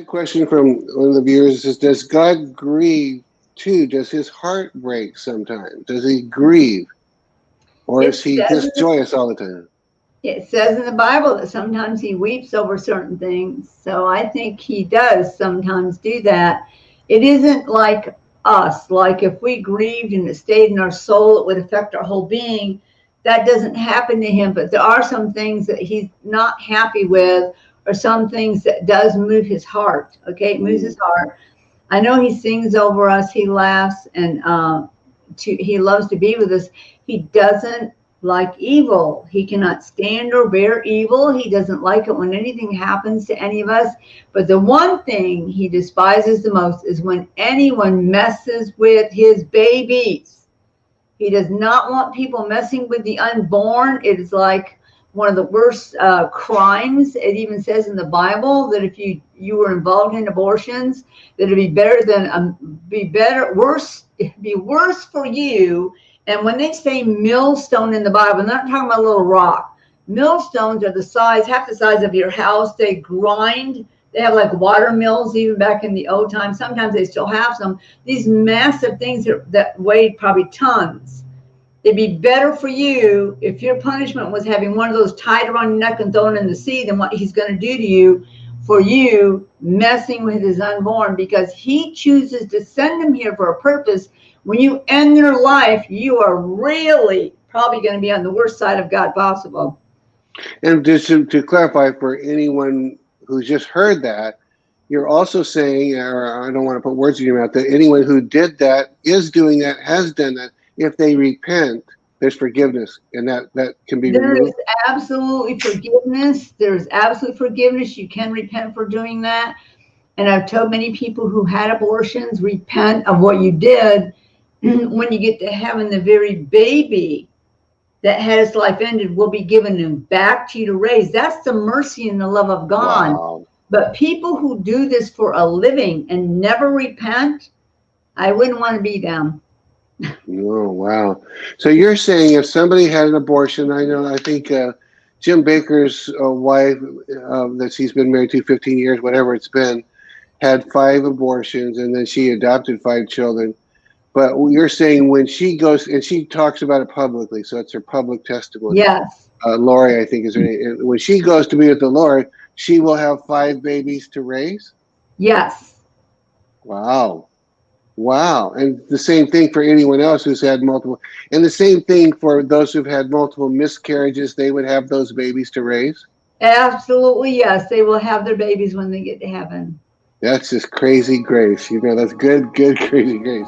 a question from one of the viewers. It says, does God grieve too? Does his heart break sometimes? Does he grieve? Or is he just joyous all the time? It says in the Bible that sometimes he weeps over certain things. So I think he does sometimes do that. It isn't like us. Like if we grieved and it stayed in our soul, it would affect our whole being. That doesn't happen to him. But there are some things that he's not happy with, or some things that does move his heart. Okay, it moves his heart. I know he sings over us. He laughs, and he loves to be with us. He doesn't like evil. He cannot stand or bear evil. He doesn't like it when anything happens to any of us. But the one thing he despises the most is when anyone messes with his babies. He does not want people messing with the unborn. It is like one of the worst crimes. It even says in the Bible that if you were involved in abortions, that it'd be better than it'd be worse for you. And when they say millstone in the Bible, they're not talking about a little rock. Millstones are the size, half the size of your house. They grind. They have like water mills even back in the old times. Sometimes they still have some. These massive things that weigh probably tons. It'd be better for you if your punishment was having one of those tied around your neck and thrown in the sea than what he's going to do to you for you messing with his unborn, because he chooses to send them here for a purpose. When you end their life, you are really probably going to be on the worst side of God possible. And just to clarify for anyone who's just heard that, you're also saying, or I don't want to put words in your mouth, that anyone who did that, is doing that, has done that, if they repent, there's forgiveness, and that can be removed. There is absolutely forgiveness. There's absolute forgiveness. You can repent for doing that. And I've told many people who had abortions, repent of what you did. When you get to heaven, the very baby that had its life ended will be given back to you to raise. That's the mercy and the love of God. Wow. But people who do this for a living and never repent, I wouldn't want to be them. Oh, wow. So you're saying if somebody had an abortion, I think Jim Baker's wife that she's been married to 15 years, whatever it's been, had 5 abortions, and then she adopted 5 children. But you're saying when she goes, and she talks about it publicly, so it's her public testimony. Yes. Lori, I think is her name. And when she goes to be with the Lord, she will have 5 babies to raise? Yes. Wow. Wow. And the same thing for anyone else who's had multiple. And the same thing for those who've had multiple miscarriages, they would have those babies to raise? Absolutely, yes. They will have their babies when they get to heaven. That's just crazy grace. That's good, crazy grace.